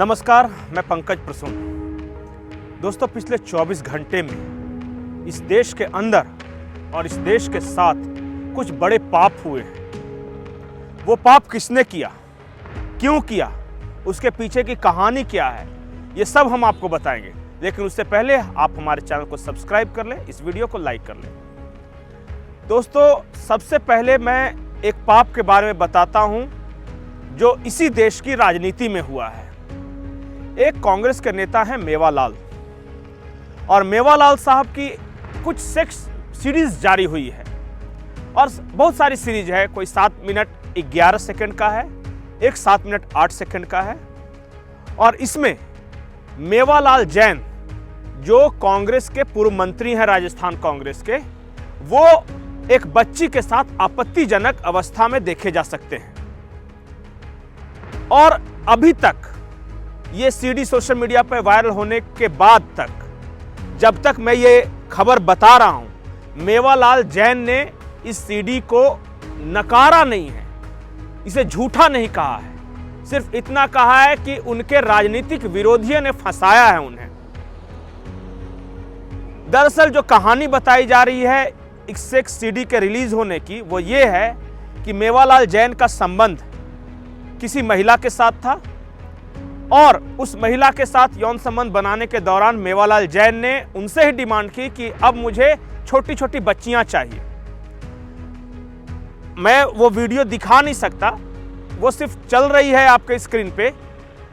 नमस्कार, मैं पंकज प्रसून। दोस्तों, पिछले 24 घंटे में इस देश के अंदर और इस देश के साथ कुछ बड़े पाप हुए हैं। वो पाप किसने किया, क्यों किया, उसके पीछे की कहानी क्या है, ये सब हम आपको बताएंगे। लेकिन उससे पहले आप हमारे चैनल को सब्सक्राइब कर लें, इस वीडियो को लाइक कर लें। दोस्तों, सबसे पहले मैं एक पाप के बारे में बताता हूं जो इसी देश की राजनीति में हुआ है। एक कांग्रेस के नेता हैं मेवालाल, और मेवालाल साहब की कुछ सेक्स सीरीज जारी हुई है और बहुत सारी सीरीज है। कोई 7 मिनट 11 सेकंड का है, एक 7 मिनट 8 सेकंड का है। और इसमें मेवालाल जैन, जो कांग्रेस के पूर्व मंत्री हैं, राजस्थान कांग्रेस के, वो एक बच्ची के साथ आपत्तिजनक अवस्था में देखे जा सकते हैं। और अभी तक ये सीडी सोशल मीडिया पर वायरल होने के बाद तक, जब तक मैं ये खबर बता रहा हूं, मेवालाल जैन ने इस सीडी को नकारा नहीं है, इसे झूठा नहीं कहा है। सिर्फ इतना कहा है कि उनके राजनीतिक विरोधियों ने फंसाया है उन्हें। दरअसल जो कहानी बताई जा रही है इस सीडी के रिलीज होने की, वो ये है कि मेवालाल जैन का संबंध किसी महिला के साथ था और उस महिला के साथ यौन संबंध बनाने के दौरान मेवालाल जैन ने उनसे ही डिमांड की कि अब मुझे छोटी छोटी बच्चियां चाहिए। मैं वो वीडियो दिखा नहीं सकता, वो सिर्फ चल रही है आपके स्क्रीन पे।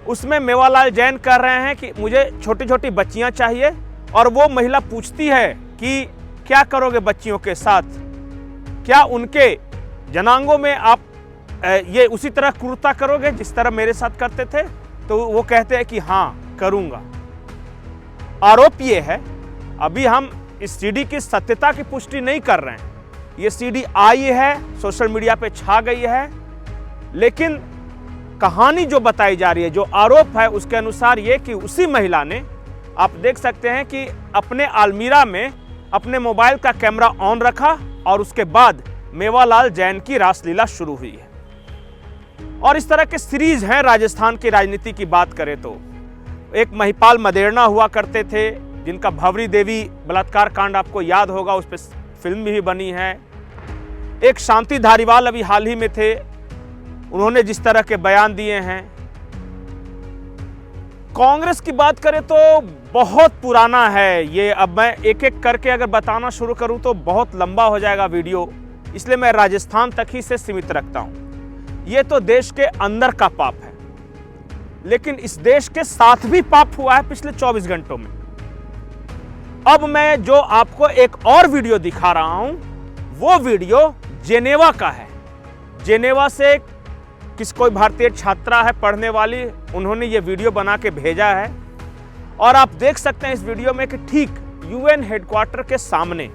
उसमें मेवालाल जैन कह रहे हैं कि मुझे छोटी छोटी बच्चियां चाहिए, और वो महिला पूछती है कि क्या करोगे बच्चियों के साथ, क्या उनके जनांगों में आप ये उसी तरह क्रूरता करोगे जिस तरह मेरे साथ करते थे? तो वो कहते हैं कि हाँ करूंगा। आरोप ये है, अभी हम इस सीडी की सत्यता की पुष्टि नहीं कर रहे हैं। ये सीडी आई है, सोशल मीडिया पे छा गई है, लेकिन कहानी जो बताई जा रही है, जो आरोप है, उसके अनुसार ये कि उसी महिला ने, आप देख सकते हैं कि अपने अलमीरा में अपने मोबाइल का कैमरा ऑन रखा और उसके बाद मेवालाल जैन की रासलीला शुरू हुई है। और इस तरह के सीरीज हैं। राजस्थान की राजनीति की बात करें तो एक महिपाल मदेरणा हुआ करते थे, जिनका भंवरी देवी बलात्कार कांड आपको याद होगा, उस पर फिल्म भी बनी है। एक शांति धारीवाल अभी हाल ही में थे, उन्होंने जिस तरह के बयान दिए हैं। कांग्रेस की बात करें तो बहुत पुराना है ये। अब मैं एक एक करके अगर बताना शुरू करूं तो बहुत लंबा हो जाएगा वीडियो, इसलिए मैं राजस्थान तक ही से सीमित रखता हूं। ये तो देश के अंदर का पाप है, लेकिन इस देश के साथ भी पाप हुआ है पिछले 24 घंटों में। अब मैं जो आपको एक और वीडियो दिखा रहा हूं, वो वीडियो जेनेवा का है। जेनेवा से कोई भारतीय छात्रा है पढ़ने वाली, उन्होंने ये वीडियो बना के भेजा है। और आप देख सकते हैं इस वीडियो में कि ठीक यूएन हेडक्वार्टर के सामने,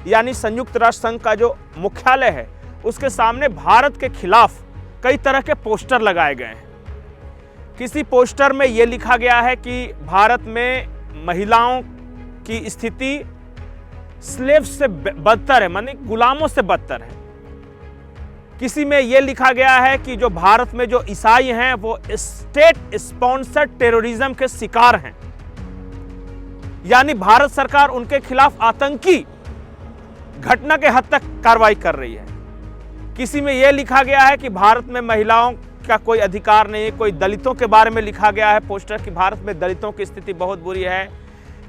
यानी संयुक्त राष्ट्र संघ का जो मुख्यालय है, उसके सामने भारत के खिलाफ कई तरह के पोस्टर लगाए गए हैं। किसी पोस्टर में यह लिखा गया है कि भारत में महिलाओं की स्थिति स्लेव से बदतर है, माने गुलामों से बदतर है। किसी में यह लिखा गया है कि जो भारत में जो ईसाई हैं वो स्टेट स्पॉन्सर्ड टेररिज्म के शिकार हैं, यानी भारत सरकार उनके खिलाफ आतंकी घटना के हद तक कार्रवाई कर रही है। किसी में यह लिखा गया है कि भारत में महिलाओं का कोई अधिकार नहीं है। कोई दलितों के बारे में लिखा गया है पोस्टर कि भारत में दलितों की स्थिति बहुत बुरी है।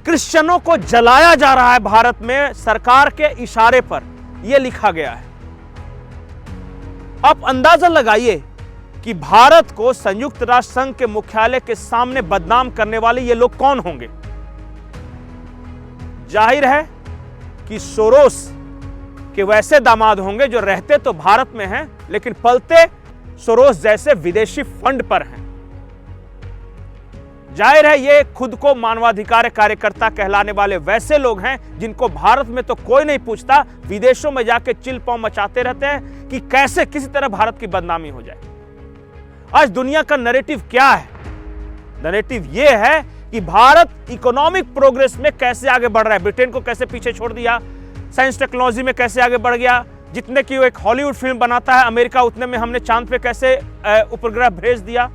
क्रिश्चियनों को जलाया जा रहा है भारत में सरकार के इशारे पर, यह लिखा गया है। आप अंदाजा लगाइए कि भारत को संयुक्त राष्ट्र संघ के मुख्यालय के सामने बदनाम करने वाले ये लोग कौन होंगे? जाहिर है कि सोरोस कि वैसे दामाद होंगे जो रहते तो भारत में हैं, लेकिन पलते सोरोस जैसे विदेशी फंड पर हैं। जाहिर है ये खुद को मानवाधिकार कार्यकर्ता कहलाने वाले वैसे लोग हैं जिनको भारत में तो कोई नहीं पूछता, विदेशों में जाके चिल पांव मचाते रहते हैं कि कैसे किसी तरह भारत की बदनामी हो जाए। आज दुनिया का नैरेटिव क्या है? नैरेटिव ये है कि भारत इकोनॉमिक प्रोग्रेस में कैसे आगे बढ़ रहा है, ब्रिटेन को कैसे पीछे छोड़ दिया, साइंस टेक्नोलॉजी में कैसे आगे बढ़ गया। जितने की वो एक हॉलीवुड फिल्म बनाता है अमेरिका, उतने में हमने चांद पे कैसे उपग्रह भेज दिया।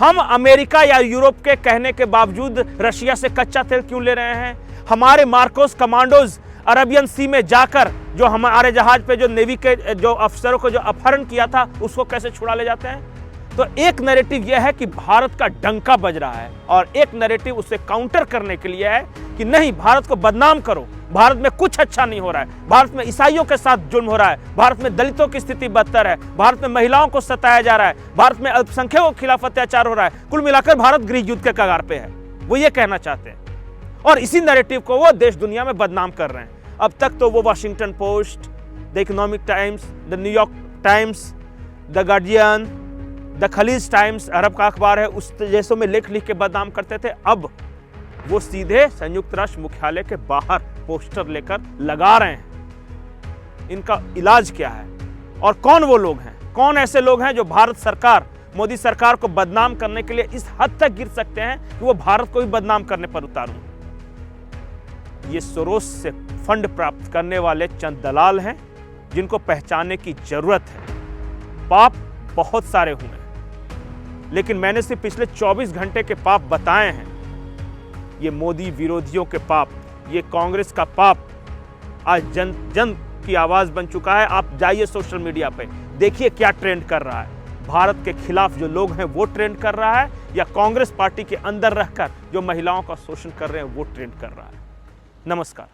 हम अमेरिका या यूरोप के कहने के बावजूद रशिया से कच्चा तेल क्यों ले रहे हैं? हमारे मार्कोस कमांडोज अरबियन सी में जाकर जो हमारे जहाज पे जो नेवी के जो अफसरों को जो अपहरण किया था उसको कैसे छुड़ा ले जाते हैं? तो एक नैरेटिव यह है कि भारत का डंका बज रहा है और एक नैरेटिव उसे काउंटर करने के लिए है कि नहीं, भारत को बदनाम करो, भारत में कुछ अच्छा नहीं हो रहा है, भारत में ईसाइयों के साथ जुल्म हो रहा है, भारत में दलितों की स्थिति बदतर है, भारत में महिलाओं को सताया जा रहा है, भारत में अल्पसंख्यकों के खिलाफ अत्याचार हो रहा है। कुल मिलाकर भारत गृह युद्ध के कगार पे है, वो ये कहना चाहते हैं और इसी नैरेटिव को वो देश दुनिया में बदनाम कर रहे हैं। अब तक तो वो Washington Post, the Economic Times, the New York Times, the Guardian, the Khaleej Times, अरब का अखबार है, उस जैसों में लेख लिख के बदनाम करते थे। अब वो सीधे संयुक्त राष्ट्र मुख्यालय के बाहर पोस्टर लेकर लगा रहे हैं। इनका इलाज क्या है और कौन वो लोग हैं, कौन ऐसे लोग हैं जो भारत सरकार, मोदी सरकार को बदनाम करने के लिए इस हद तक गिर सकते हैं कि वो भारत को भी बदनाम करने पर उतारूं? ये सोरोस से फंड प्राप्त करने वाले चंद दलाल हैं जिनको पहचानने की जरूरत है। पाप बहुत सारे हुए, लेकिन मैंने सिर्फ पिछले 24 घंटे के पाप बताए हैं। ये मोदी विरोधियों के पाप, ये कांग्रेस का पाप आज जन जन की आवाज बन चुका है। आप जाइए सोशल मीडिया पे, देखिए क्या ट्रेंड कर रहा है। भारत के खिलाफ जो लोग हैं वो ट्रेंड कर रहा है, या कांग्रेस पार्टी के अंदर रहकर जो महिलाओं का शोषण कर रहे हैं वो ट्रेंड कर रहा है। नमस्कार।